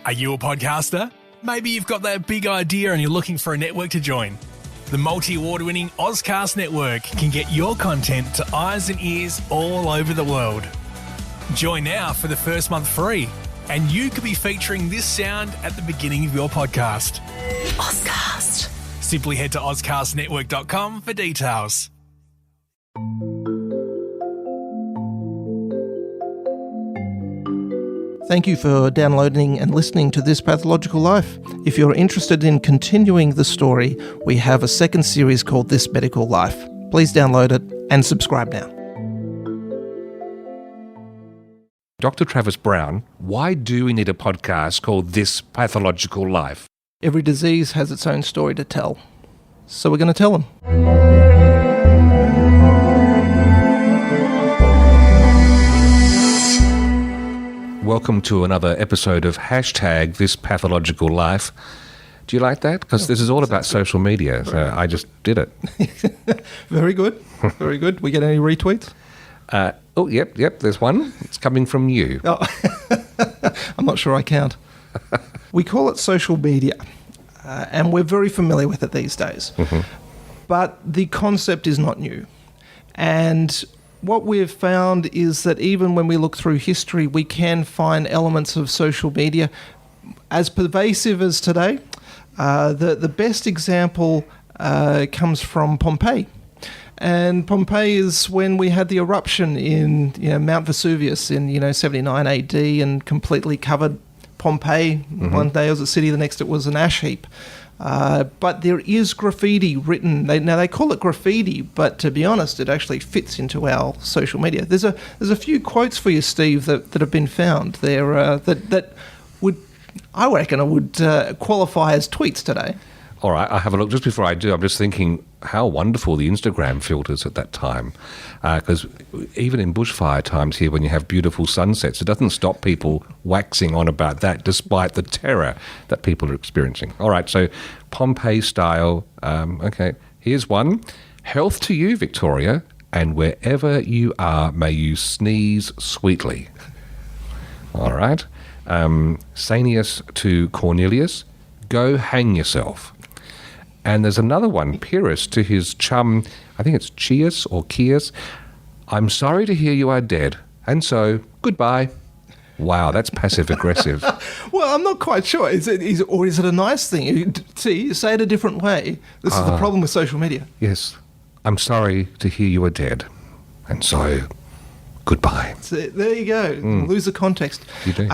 Are you a podcaster? Maybe you've got that big idea and you're looking for a network to join. The multi-award-winning Ozcast Network can get your content to eyes and ears all over the world. Join now for the first month free, and you could be featuring this sound at the beginning of your podcast. Ozcast. Simply head to ozcastnetwork.com for details. Thank you for downloading and listening to This Pathological Life. If you're interested in continuing the story, we have a second series called This Medical Life. Please download it and subscribe now. Dr. Travis Brown, why do we need a podcast called This Pathological Life? Every disease has its own story to tell. So we're going to tell them. Welcome to another episode of Hashtag This Pathological Life. Do you like that? Because this is all about social media, so I just did it. Very good. Very good. We get any retweets? Yep, there's one. It's coming from you. Oh. I'm not sure I count. We call it social media, and we're very familiar with it these days. Mm-hmm. But the concept is not new. And what we've found is that even when we look through history, we can find elements of social media as pervasive as today. The best example comes from Pompeii. And Pompeii is when we had the eruption in Mount Vesuvius in 79 AD and completely covered Pompeii. Mm-hmm. One day it was a city, the next it was an ash heap. But there is graffiti written. They call it graffiti, but to be honest, it actually fits into our social media. There's a few quotes for you, Steve, that have been found there that would, I reckon, would qualify as tweets today. All right, I'll have a look. Just before I do, I'm just thinking how wonderful the Instagram filters at that time. Because even in bushfire times here, when you have beautiful sunsets, it doesn't stop people waxing on about that, despite the terror that people are experiencing. All right, so Pompeii style. Okay, here's one. Health to you, Victoria, and wherever you are, may you sneeze sweetly. All right. Sanius to Cornelius, go hang yourself. And there's another one, Pyrrhus, to his chum, I think it's Chius or Chius. I'm sorry to hear you are dead, and so, goodbye. Wow, that's passive-aggressive. Well, I'm not quite sure. Is it a nice thing? See, say it a different way. This is the problem with social media. Yes. I'm sorry to hear you are dead, and so, goodbye. So, there you go. Lose the context. You do.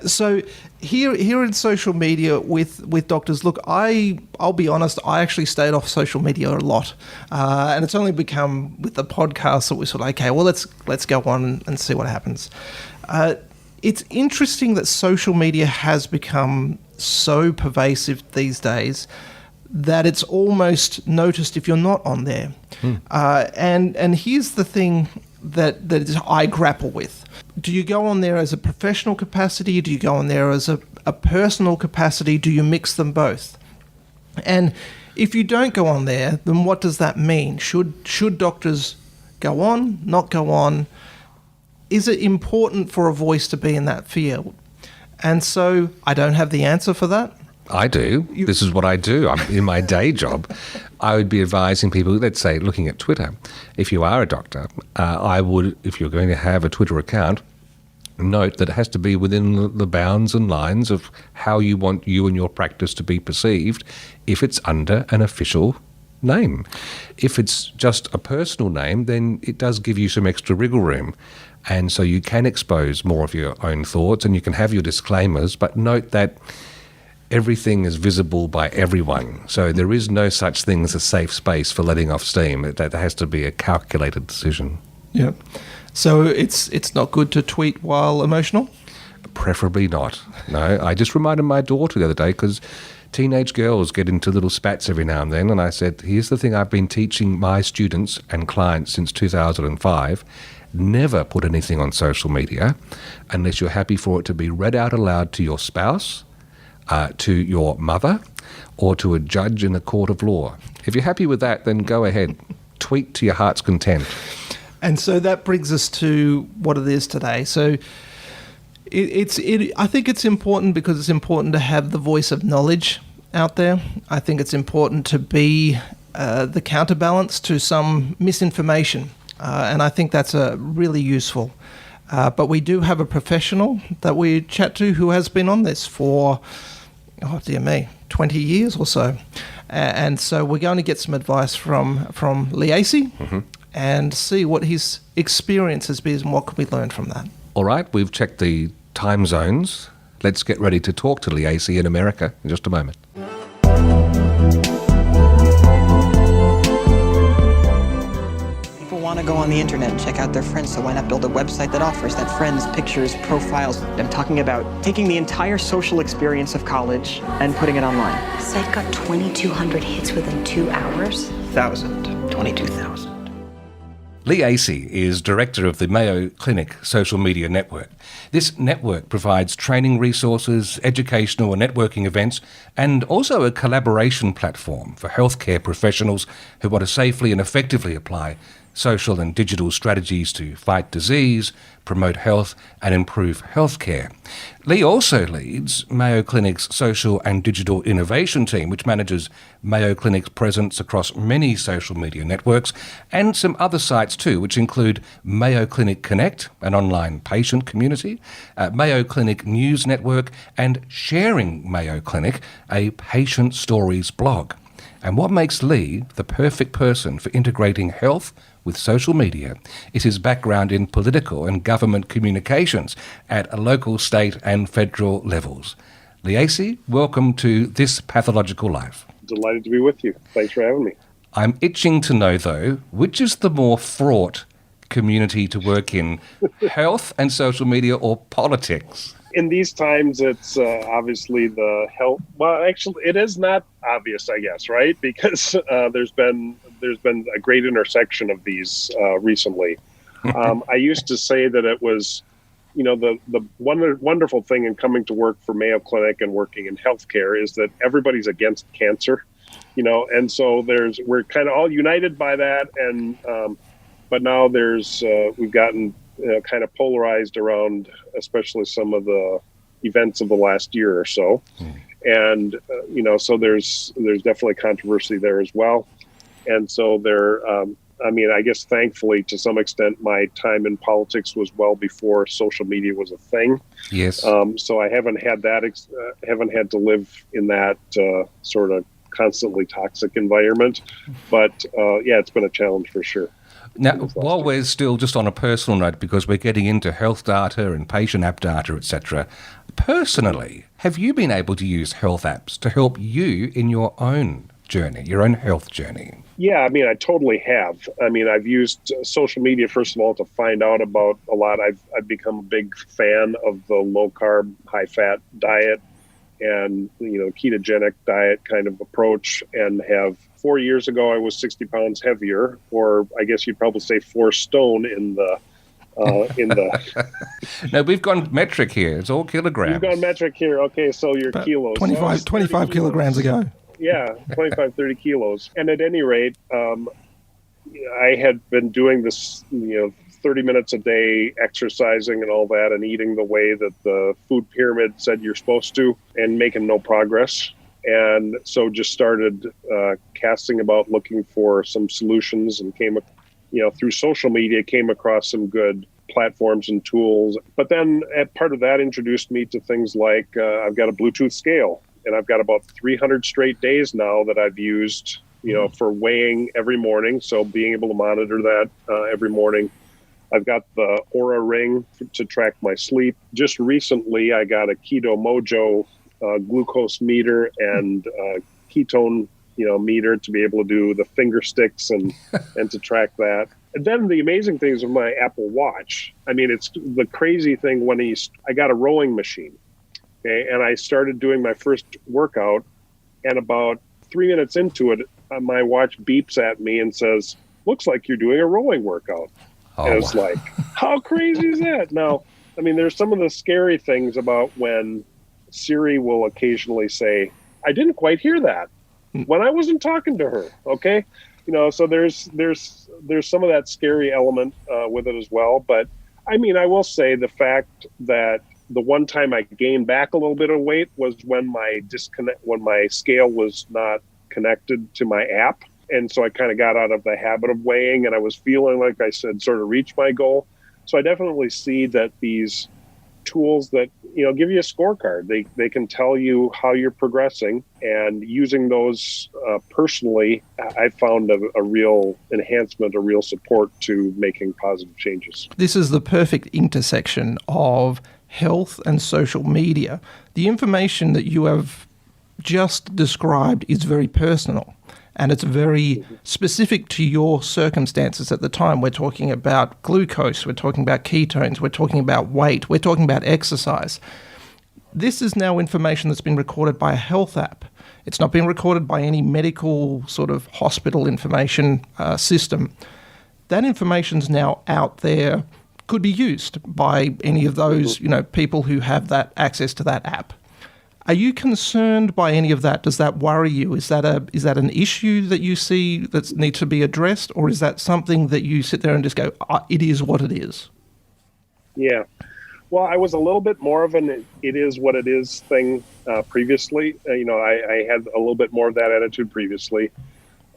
So here in social media with doctors, look, I'll be honest, I actually stayed off social media a lot. And it's only become with the podcast that we're sort of, okay, well, let's go on and see what happens. It's interesting that social media has become so pervasive these days that it's almost noticed if you're not on there. And here's the thing that I grapple with. Do you go on there as a professional capacity? Do you go on there as a personal capacity? Do you mix them both? And if you don't go on there, then what does that mean? Should doctors go on, not go on? Is it important for a voice to be in that field? And so I don't have the answer for that. I do. This is what I do. I'm in my day job. I would be advising people, let's say, looking at Twitter. If you are a doctor, I would, if you're going to have a Twitter account, note that it has to be within the bounds and lines of how you want you and your practice to be perceived if it's under an official name. If it's just a personal name, then it does give you some extra wriggle room. And so you can expose more of your own thoughts and you can have your disclaimers, but note that everything is visible by everyone. So there is no such thing as a safe space for letting off steam. That has to be a calculated decision. Yeah. So it's not good to tweet while emotional? Preferably not. No, I just reminded my daughter the other day because teenage girls get into little spats every now and then, and I said, here's the thing I've been teaching my students and clients since 2005. Never put anything on social media unless you're happy for it to be read out aloud to your spouse, to your mother, or to a judge in a court of law. If you're happy with that, then go ahead. Tweet to your heart's content. And so that brings us to what it is today. So I think it's important because it's important to have the voice of knowledge out there. I think it's important to be the counterbalance to some misinformation, and I think that's really useful. But we do have a professional that we chat to who has been on this for, 20 years or so. And so we're going to get some advice from Lee Aase and see what his experience has been and what can we learn from that. All right, we've checked the time zones. Let's get ready to talk to Lee Aase in America in just a moment. People want to go on the internet and check out their friends, so why not build a website that offers that friends, pictures, profiles? I'm talking about taking the entire social experience of college and putting it online. The site got 2,200 hits within 2 hours. 22,000. Lee Aase is director of the Mayo Clinic social media network. This network provides training resources, educational and networking events, and also a collaboration platform for healthcare professionals who want to safely and effectively apply social and digital strategies to fight disease, promote health and improve healthcare. Lee also leads Mayo Clinic's social and digital innovation team, which manages Mayo Clinic's presence across many social media networks and some other sites too, which include Mayo Clinic Connect, an online patient community, Mayo Clinic News Network, and Sharing Mayo Clinic, a patient stories blog. And what makes Lee the perfect person for integrating health with social media is his background in political and government communications at a local, state and federal levels. Lee Aase, welcome to This Pathological Life. Delighted to be with you. Thanks for having me. I'm itching to know, though, which is the more fraught community to work in, health and social media or politics? In these times, it's obviously the health. Well, actually, it is not obvious, I guess, right? Because there's been a great intersection of these recently. I used to say that it was, the wonderful thing in coming to work for Mayo Clinic and working in healthcare is that everybody's against cancer, and so we're kind of all united by that, and but now we've gotten kind of polarized around, especially some of the events of the last year or so. And, so there's definitely controversy there as well. And so I guess thankfully to some extent, my time in politics was well before social media was a thing. Yes. So I haven't had haven't had to live in that sort of constantly toxic environment, but it's been a challenge for sure. Now, while we're still just on a personal note, because we're getting into health data and patient app data, etc., personally, have you been able to use health apps to help you in your own journey, your own health journey? Yeah, I totally have. I've used social media, first of all, to find out about a lot. I've become a big fan of the low-carb, high-fat diet and, ketogenic diet kind of approach, and have 4 years ago, I was 60 pounds heavier, or I guess you'd probably say 4 stone in the. No, we've gone metric here. It's all kilograms. You've gone metric here. Okay, so your kilos. 25 kilograms ago. Yeah, 25, 30 kilos. And at any rate, I had been doing this, 30 minutes a day, exercising and all that, and eating the way that the food pyramid said you're supposed to, and making no progress. And so just started casting about, looking for some solutions, and came, through social media, came across some good platforms and tools. But then part of that introduced me to things like I've got a Bluetooth scale, and I've got about 300 straight days now that I've used, for weighing every morning. So being able to monitor that every morning. I've got the Aura Ring to track my sleep. Just recently, I got a Keto Mojo glucose meter and ketone meter to be able to do the finger sticks and to track that. And then the amazing things of my Apple Watch. It's the crazy thing when I got a rowing machine, okay, and I started doing my first workout, and about 3 minutes into it, my watch beeps at me and says, "Looks like you're doing a rowing workout." Oh, and it's like, how crazy is that? Now, there's some of the scary things about when Siri will occasionally say, "I didn't quite hear that," when I wasn't talking to her. Okay. So there's some of that scary element with it as well. But I will say the fact that The one time I gained back a little bit of weight was when my scale was not connected to my app. And so I kind of got out of the habit of weighing, and I was feeling like I said, sort of reached my goal. So I definitely see that these tools that, give you a scorecard, they can tell you how you're progressing, and using those personally, I found a real enhancement, a real support to making positive changes. This is the perfect intersection of health and social media. The information that you have just described is very personal, and it's very specific to your circumstances at the time. We're talking about glucose, we're talking about ketones, we're talking about weight, we're talking about exercise. This is now information that's been recorded by a health app. It's not being recorded by any medical sort of hospital information system. That information's now out there, could be used by any of those, people who have that access to that app. Are you concerned by any of that? Does that worry you? Is that an issue that you see that needs to be addressed, or is that something that you sit there and just go, it is what it is? Yeah. Well, I was a little bit more of an it is what it is thing previously. I had a little bit more of that attitude previously.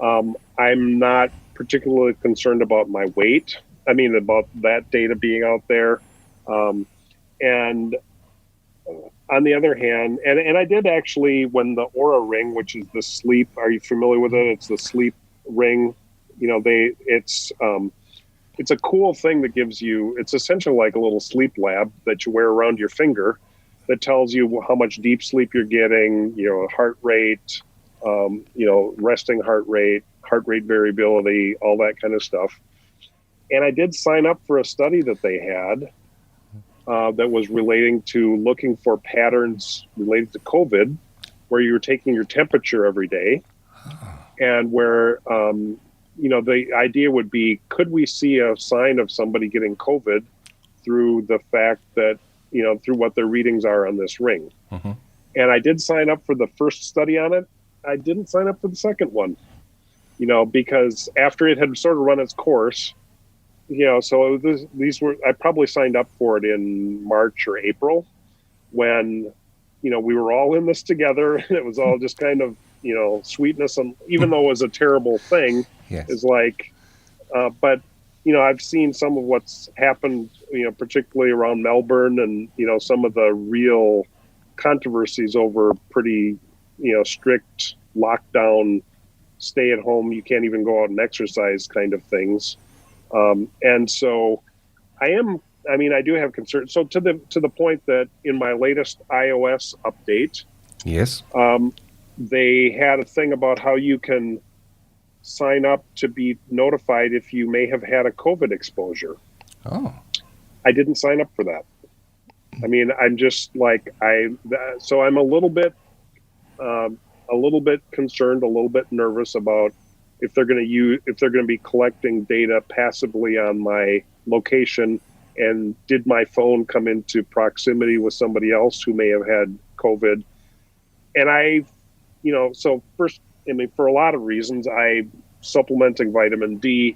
I'm not particularly concerned about my weight. About that data being out there. And on the other hand, and I did actually, when the Oura Ring, which is the sleep, are you familiar with it? It's the sleep ring. It's a cool thing that gives you, it's essentially like a little sleep lab that you wear around your finger that tells you how much deep sleep you're getting, heart rate, resting heart rate variability, all that kind of stuff. And I did sign up for a study that they had that was relating to looking for patterns related to COVID, where you were taking your temperature every day, and where, the idea would be, could we see a sign of somebody getting COVID through the fact that, through what their readings are on this ring. Mm-hmm. And I did sign up for the first study on it. I didn't sign up for the second one, because after it had sort of run its course, so I probably signed up for it in March or April when, we were all in this together, and it was all just kind of, sweetness. And even though it was a terrible thing, yes. Is like, but, I've seen some of what's happened, particularly around Melbourne, and, some of the real controversies over pretty, strict lockdown, stay at home, you can't even go out and exercise kind of things. And so I do have concerns. So to the point that in my latest iOS update, yes, they had a thing about how you can sign up to be notified if you may have had a COVID exposure. Oh, I didn't sign up for that. I'm just like, so I'm a little bit concerned, a little bit nervous about if they're going to be collecting data passively on my location, and did my phone come into proximity with somebody else who may have had COVID. And so first, for a lot of reasons, I'm supplementing vitamin D.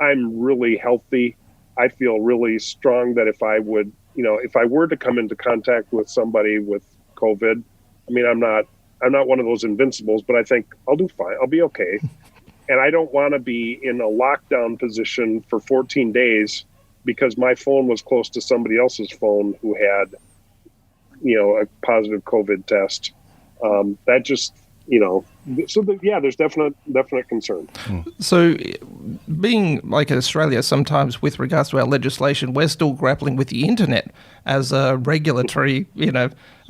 I'm really healthy. I feel really strong that if I were to come into contact with somebody with COVID, I'm not one of those invincibles, but I think I'll do fine. I'll be okay. And I don't want to be in a lockdown position for 14 days because my phone was close to somebody else's phone who had, a positive COVID test. That just, there's definite concern. So being like Australia, sometimes with regards to our legislation, we're still grappling with the internet as a regulatory,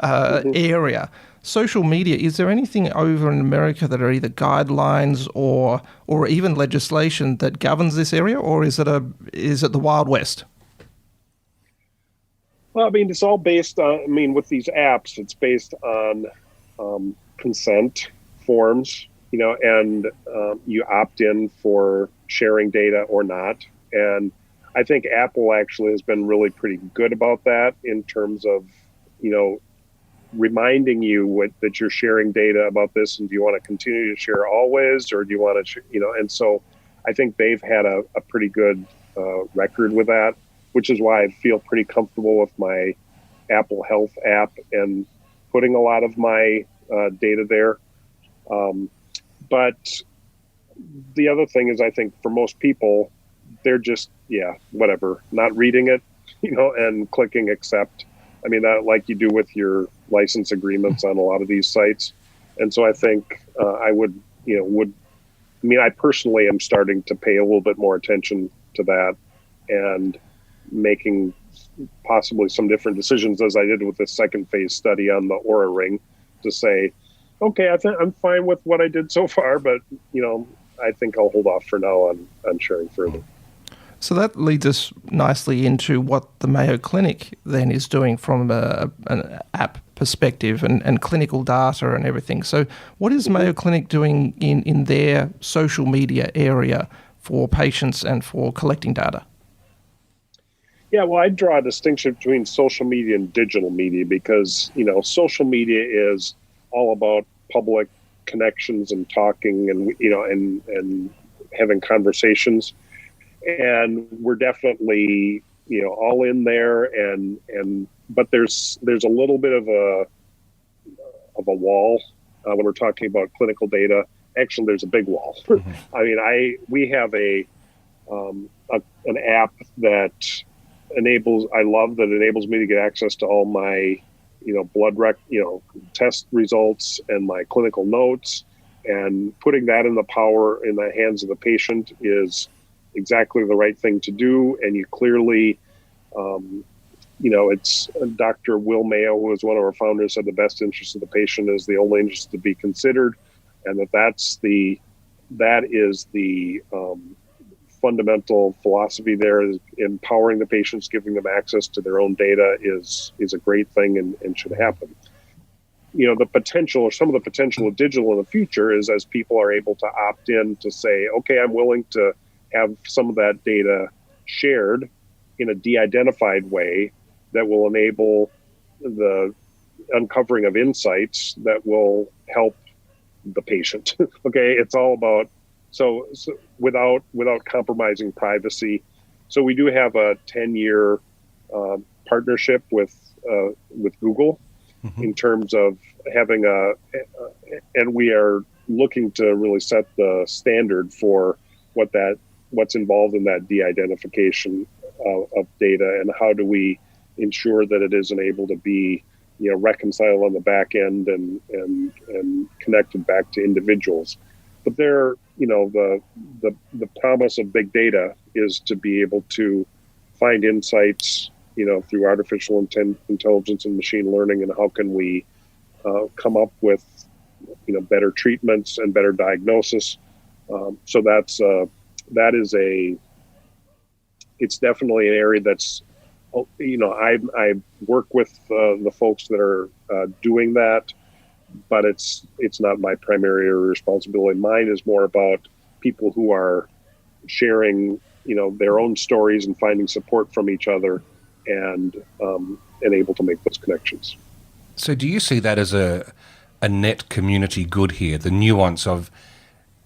area. Social media, is there anything over in America that are either guidelines or even legislation that governs this area, or is it the Wild West? Well, it's all based on, with these apps, it's based on consent forms, and you opt in for sharing data or not. And I think Apple actually has been really pretty good about that in terms of, reminding you that you're sharing data about this, and do you want to continue to share always, or do you want to, and so I think they've had a pretty good record with that, which is why I feel pretty comfortable with my Apple Health app and putting a lot of my data there. But the other thing is, I think for most people, they're just, whatever, not reading it, and clicking accept. I mean, like you do with your license agreements on a lot of these sites. And so I think I personally am starting to pay a little bit more attention to that and making possibly some different decisions, as I did with the second phase study on the Oura Ring, to say, okay, I think I'm fine with what I did so far, but I think I'll hold off for now on sharing further. So that leads us nicely into what the Mayo Clinic then is doing from an app perspective and clinical data and everything. So what is Mayo Clinic doing in their social media area for patients and for collecting data? Yeah, well, I draw a distinction between social media and digital media because, social media is all about public connections and talking and, and having conversations. And we're definitely, all in there but there's a little bit of a wall when we're talking about clinical data. Actually, there's a big wall. Mm-hmm. I mean, we have an app that enables me to get access to all my, test results and my clinical notes, and putting that in the hands of the patient is exactly the right thing to do. And you clearly, it's Dr. Will Mayo, who is one of our founders, said the best interest of the patient is the only interest to be considered, and that is the fundamental philosophy there. Is empowering the patients, giving them access to their own data is a great thing and should happen. The potential, or some of the potential of digital in the future, is as people are able to opt in to say, okay, I'm willing to have some of that data shared in a de-identified way that will enable the uncovering of insights that will help the patient. Okay, it's all about so without compromising privacy. So we do have a 10-year partnership with Google, mm-hmm. in terms of having and we are looking to really set the standard for what's involved in that de-identification of data, and how do we ensure that it isn't able to be reconciled on the back end and connected back to individuals. But the promise of big data is to be able to find insights through artificial intelligence and machine learning, and how can we come up with better treatments and better diagnosis. So it's definitely an area that's, I work with the folks that are doing that, but it's not my primary responsibility. Mine is more about people who are sharing, their own stories and finding support from each other, and able to make those connections. So do you see that as a net community good here, the nuance of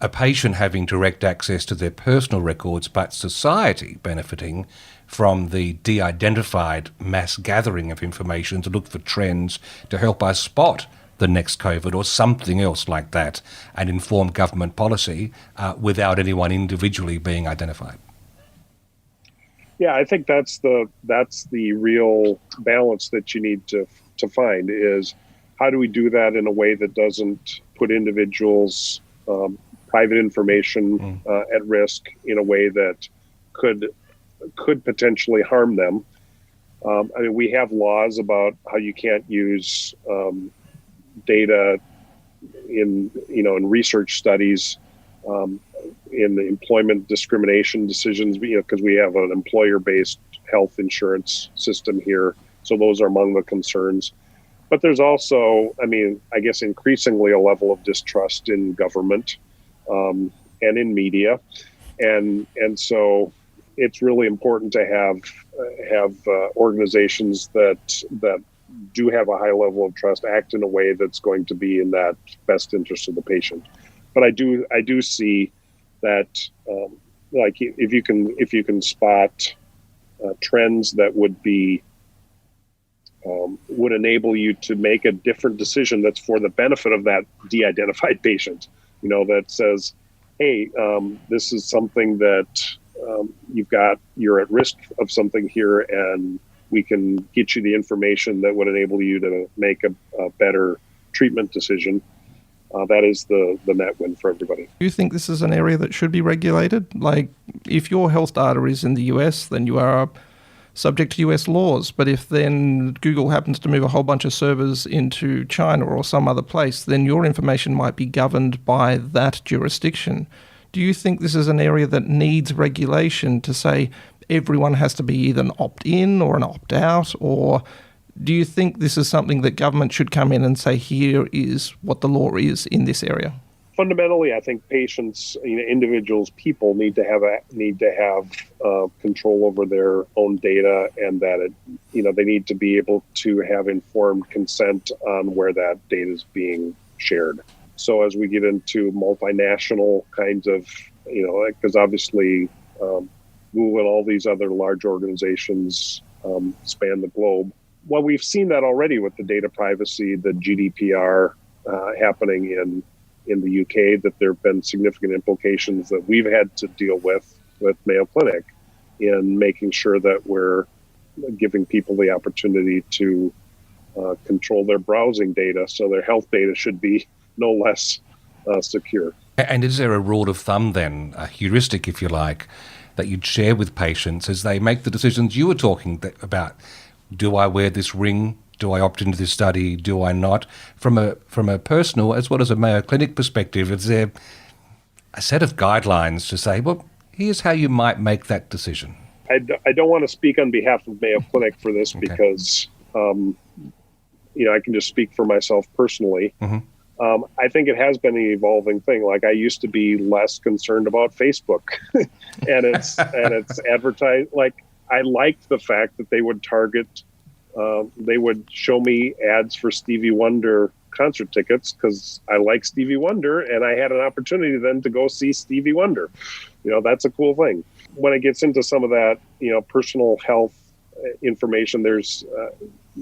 a patient having direct access to their personal records, but society benefiting from the de-identified mass gathering of information to look for trends to help us spot the next COVID or something else like that, and inform government policy without anyone individually being identified? Yeah, I think that's the real balance that you need to find, is how do we do that in a way that doesn't put individuals' private information at risk in a way that could potentially harm them. We have laws about how you can't use data in research studies, in the employment discrimination decisions, because we have an employer-based health insurance system here. So those are among the concerns. But there's also, I guess, increasingly a level of distrust in government and in media, and so it's really important to have organizations that do have a high level of trust act in a way that's going to be in that best interest of the patient. But I do see that if you can spot trends that would be would enable you to make a different decision that's for the benefit of that de-identified patient, that says, hey, this is something that you're at risk of something here, and we can get you the information that would enable you to make a better treatment decision. That is the net win for everybody. Do you think this is an area that should be regulated? Like, if your health data is in the US, then you are subject to US laws. But if then Google happens to move a whole bunch of servers into China or some other place, then your information might be governed by that jurisdiction. Do you think this is an area that needs regulation to say everyone has to be either an opt-in or an opt-out? Or do you think this is something that government should come in and say, here is what the law is in this area? Fundamentally, I think patients, individuals, people need to have control over their own data, and that they need to be able to have informed consent on where that data is being shared. So as we get into multinational kinds of, because obviously Google and all these other large organizations span the globe. Well, we've seen that already with the data privacy, the GDPR happening in the UK, that there have been significant implications that we've had to deal with Mayo Clinic in making sure that we're giving people the opportunity to control their browsing data. So their health data should be no less secure. And is there a rule of thumb then, a heuristic, if you like, that you'd share with patients as they make the decisions you were talking about? Do I wear this ring? Do I opt into this study? Do I not? From a personal as well as a Mayo Clinic perspective, is there a set of guidelines to say, well, here's how you might make that decision? I don't want to speak on behalf of Mayo Clinic for this because, I can just speak for myself personally. Mm-hmm. I think it has been an evolving thing. Like, I used to be less concerned about Facebook and it's advertised. Like, I liked the fact that they would they would show me ads for Stevie Wonder concert tickets because I like Stevie Wonder, and I had an opportunity then to go see Stevie Wonder. That's a cool thing. When it gets into some of that, personal health information, there's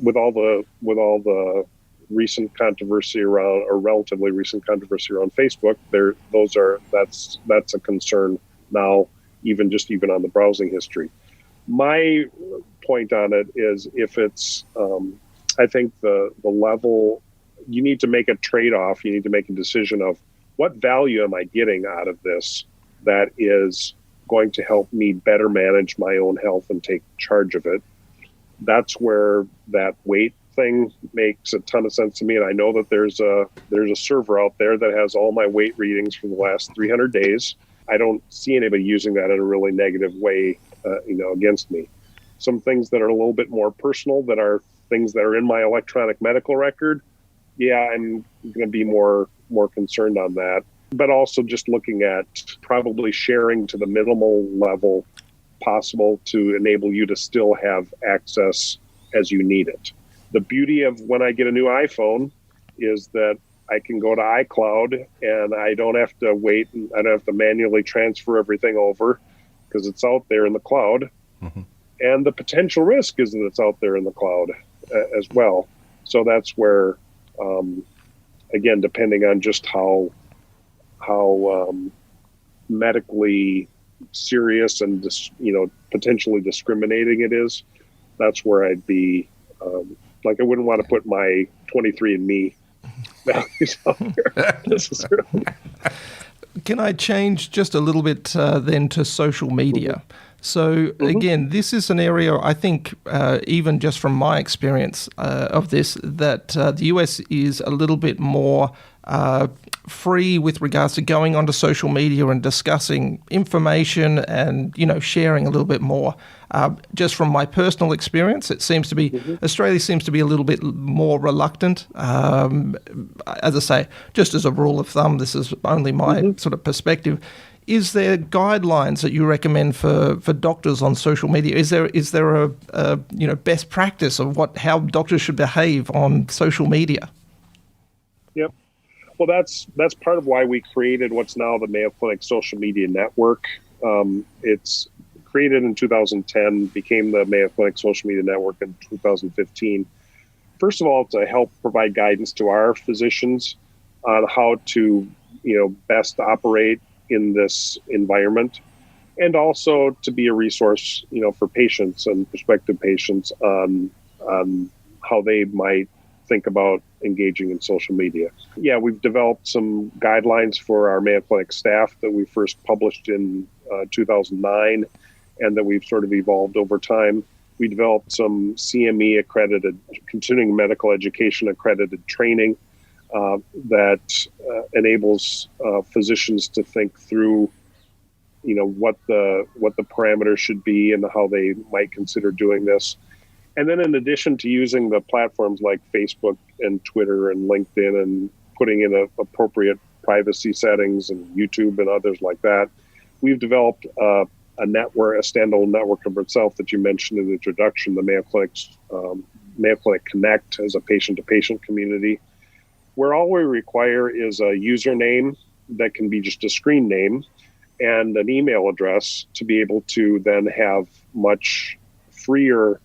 with all the recent controversy around, or relatively recent controversy around Facebook, that's a concern now, even on the browsing history. My point on it is, if it's, I think the level, you need to make a trade-off. You need to make a decision of what value am I getting out of this that is going to help me better manage my own health and take charge of it. That's where that weight thing makes a ton of sense to me. And I know that there's a server out there that has all my weight readings for the last 300 days. I don't see anybody using that in a really negative way, against me. Some things that are a little bit more personal, that are things that are in my electronic medical record, yeah, I'm going to be more concerned on that. But also just looking at probably sharing to the minimal level possible to enable you to still have access as you need it. The beauty of when I get a new iPhone is that I can go to iCloud and I don't have to wait, and I don't have to manually transfer everything over because it's out there in the cloud. Mm-hmm. And the potential risk is that it's out there in the cloud as well. So that's where, again, depending on just how medically serious and potentially discriminating it is, that's where I'd be. I wouldn't want to put my 23andMe values out there necessarily. Can I change just a little bit then to social media? So again, this is an area, I think, even just from my experience of this, that the US is a little bit more free with regards to going onto social media and discussing information and, sharing a little bit more. Just from my personal experience, it seems to be, Australia seems to be a little bit more reluctant. As I say, just as a rule of thumb, this is only my sort of perspective. Is there guidelines that you recommend for doctors on social media? Is there a best practice of how doctors should behave on social media? Yep. Well, that's part of why we created what's now the Mayo Clinic Social Media Network. It's created in 2010, became the Mayo Clinic Social Media Network in 2015. first of all, to help provide guidance to our physicians on how to, best operate in this environment, and also to be a resource, for patients and prospective patients on how they might think about engaging in social media. Yeah, we've developed some guidelines for our Mayo Clinic staff that we first published in 2009, and that we've sort of evolved over time. We developed some CME accredited, continuing medical education accredited training that enables physicians to think through, what the parameters should be and how they might consider doing this. And then in addition to using the platforms like Facebook and Twitter and LinkedIn and putting in appropriate privacy settings and YouTube and others like that, we've developed a standalone network of itself that you mentioned in the introduction, the Mayo Clinic Connect, as a patient-to-patient community, where all we require is a username that can be just a screen name and an email address to be able to then have much freer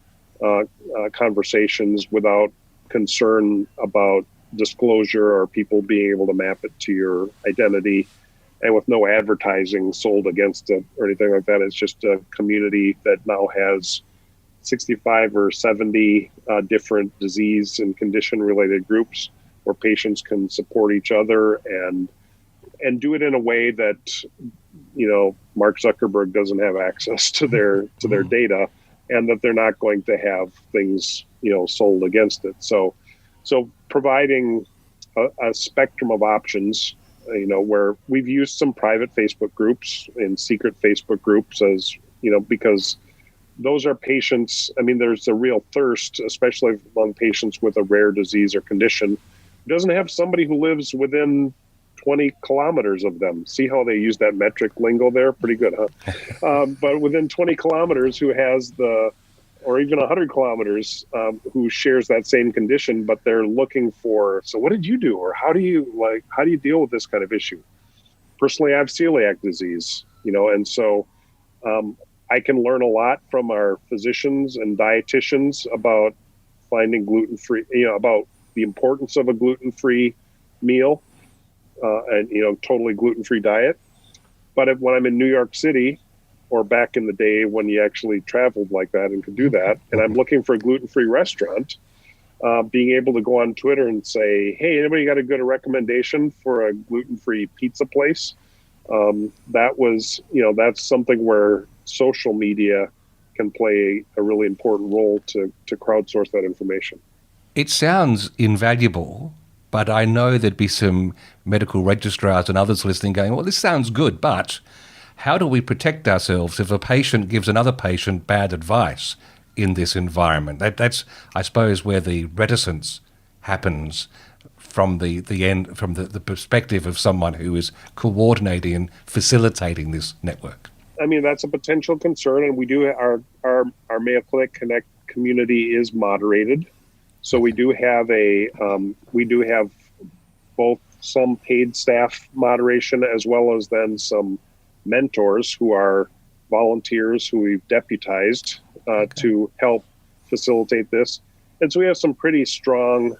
conversations without concern about disclosure or people being able to map it to your identity, and with no advertising sold against it or anything like that. It's just a community that now has 65 or 70 different disease and condition related groups where patients can support each other and do it in a way that, Mark Zuckerberg doesn't have access to their data, and that they're not going to have things, sold against it. So providing a spectrum of options, where we've used some private Facebook groups and secret Facebook groups as, because those are patients. I mean, there's a real thirst, especially among patients with a rare disease or condition, who doesn't have somebody who lives within 20 kilometers of them. See how they use that metric lingo there? Pretty good, huh? But within 20 kilometers who has or even 100 kilometers, who shares that same condition, but they're looking for, so what did you do? Or how do you deal with this kind of issue? Personally, I have celiac disease, and so I can learn a lot from our physicians and dietitians about finding gluten-free, about the importance of a gluten-free meal, and totally gluten-free diet. But when I'm in New York City, or back in the day when you actually traveled like that and could do that, and I'm looking for a gluten-free restaurant, being able to go on Twitter and say, hey, anybody got a good recommendation for a gluten-free pizza place? That's something where social media can play a really important role to crowdsource that information. It sounds invaluable, but I know there'd be some medical registrars and others listening going, well, this sounds good, but how do we protect ourselves if a patient gives another patient bad advice in this environment? That's, I suppose, where the reticence happens from the perspective of someone who is coordinating and facilitating this network. I mean, that's a potential concern, and we do our Mayo Clinic Connect community is moderated, so we do have both some paid staff moderation as well as then some mentors who are volunteers who we've deputized to help facilitate this. And so we have some pretty strong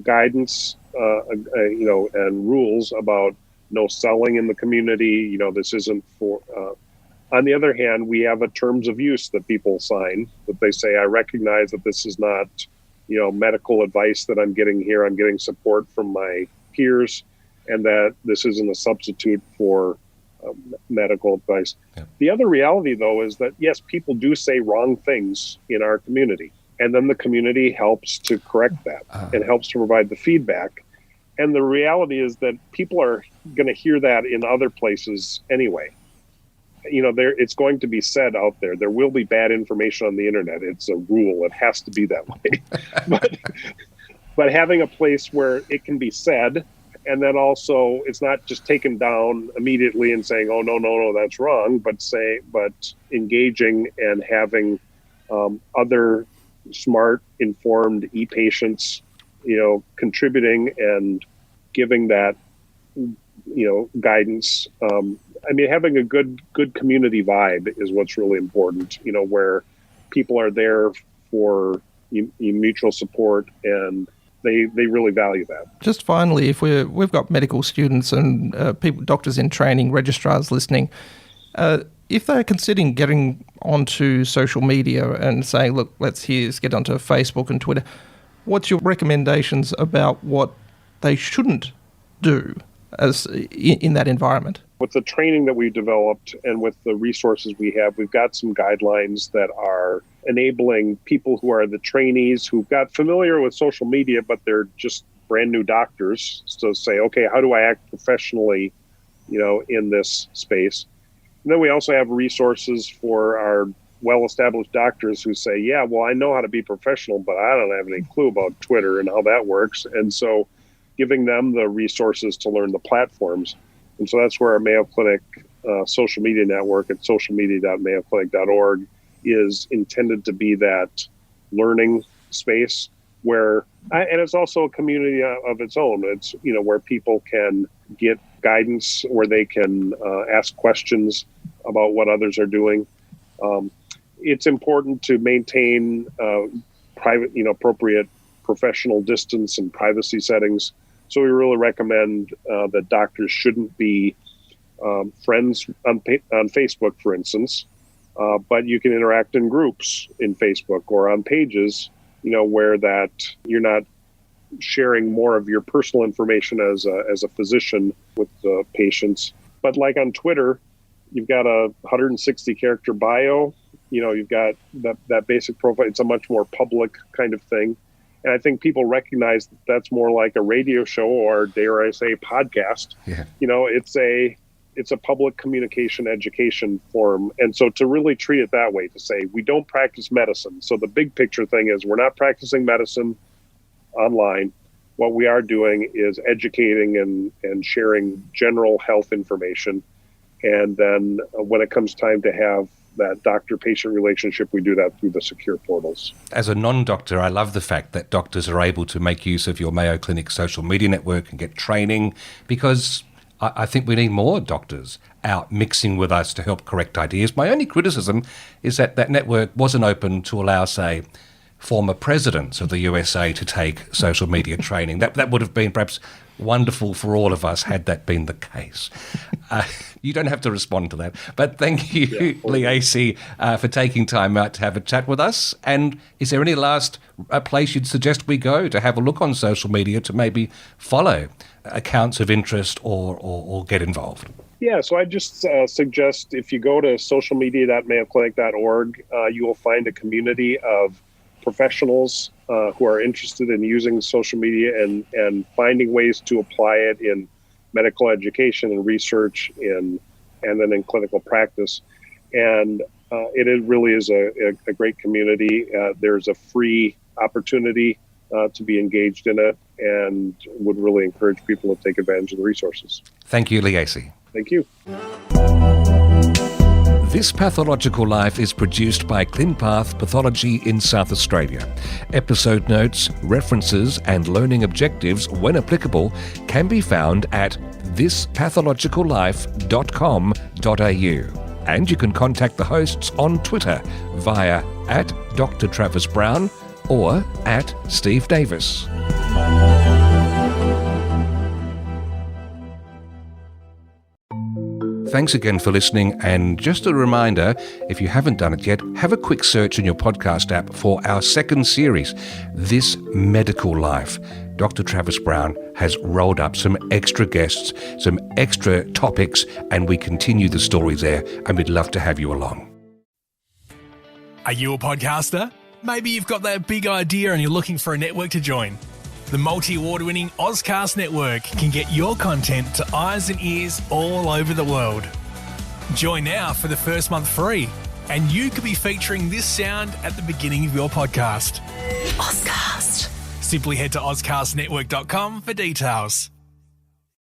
guidance, and rules about no selling in the community. This isn't for, on the other hand, we have a terms of use that people sign that they say, I recognize that this is not, medical advice that I'm getting here. I'm getting support from my peers, and that this isn't a substitute for medical advice. Yeah. The other reality, though, is that, yes, people do say wrong things in our community, and then the community helps to correct that and helps to provide the feedback. And the reality is that people are going to hear that in other places anyway. It's going to be said out there. There will be bad information on the internet. It's a rule. It has to be that way. But having a place where it can be said, and then also it's not just taken down immediately and saying, oh, no, that's wrong, but engaging and having other smart, informed e-patients, contributing and giving that, guidance. Having a good community vibe is what's really important, where people are there for mutual support, and they really value that. Just finally, if we've got medical students and doctors in training, registrars listening, if they're considering getting onto social media and saying, look, let's get onto Facebook and Twitter, what's your recommendations about what they shouldn't do as in that environment? With the training that we've developed and with the resources we have, we've got some guidelines that are enabling people who are the trainees who've got familiar with social media, but they're just brand new doctors. So say, okay, how do I act professionally, in this space? And then we also have resources for our well-established doctors who say, yeah, well, I know how to be professional, but I don't have any clue about Twitter and how that works. And so giving them the resources to learn the platforms. And so that's where our Mayo Clinic social media network at socialmedia.mayoclinic.org is intended to be that learning space where, and it's also a community of its own. It's, where people can get guidance, where they can ask questions about what others are doing. It's important to maintain private, appropriate professional distance and privacy settings. So we really recommend that doctors shouldn't be friends on Facebook, for instance, but you can interact in groups in Facebook or on pages, where that you're not sharing more of your personal information as a physician with the patients. But like on Twitter, you've got a 160 character bio, you've got that basic profile. It's a much more public kind of thing. And I think people recognize that that's more like a radio show or, dare I say, podcast. Yeah. It's a public communication education forum. And so to really treat it that way, to say we don't practice medicine. So the big picture thing is we're not practicing medicine online. What we are doing is educating and sharing general health information. And then when it comes time to have that doctor-patient relationship, we do that through the secure portals. As a non-doctor, I love the fact that doctors are able to make use of your Mayo Clinic social media network and get training, because I think we need more doctors out mixing with us to help correct ideas. My only criticism is that network wasn't open to allow, say, former presidents of the USA to take social media training. That would have been perhaps wonderful for all of us had that been the case. You don't have to respond to that. But thank you, Lee Aase, for taking time out to have a chat with us. And is there any last place you'd suggest we go to have a look on social media to maybe follow accounts of interest or get involved? Yeah, so I just suggest if you go to socialmedia.mayoclinic.org, you will find a community of professionals who are interested in using social media and finding ways to apply it in medical education and research and then in clinical practice. And it really is a great community. There's a free opportunity to be engaged in it, and would really encourage people to take advantage of the resources. Thank you, Lee Aase. Thank you. This Pathological Life is produced by ClinPath Pathology in South Australia. Episode notes, references and learning objectives, when applicable, can be found at thispathological.life.com.au. And you can contact the hosts on Twitter via @Dr. Travis Brown or @Steve Davis. Thanks again for listening, and just a reminder, if you haven't done it yet, have a quick search in your podcast app for our second series, This Medical Life. Dr. Travis Brown has rolled up some extra guests, some extra topics, and we continue the story there, and we'd love to have you along. Are you a podcaster? Maybe you've got that big idea and you're looking for a network to join. The multi-award-winning Ozcast Network can get your content to eyes and ears all over the world. Join now for the first month free, and you could be featuring this sound at the beginning of your podcast. Ozcast. Simply head to ozcastnetwork.com for details.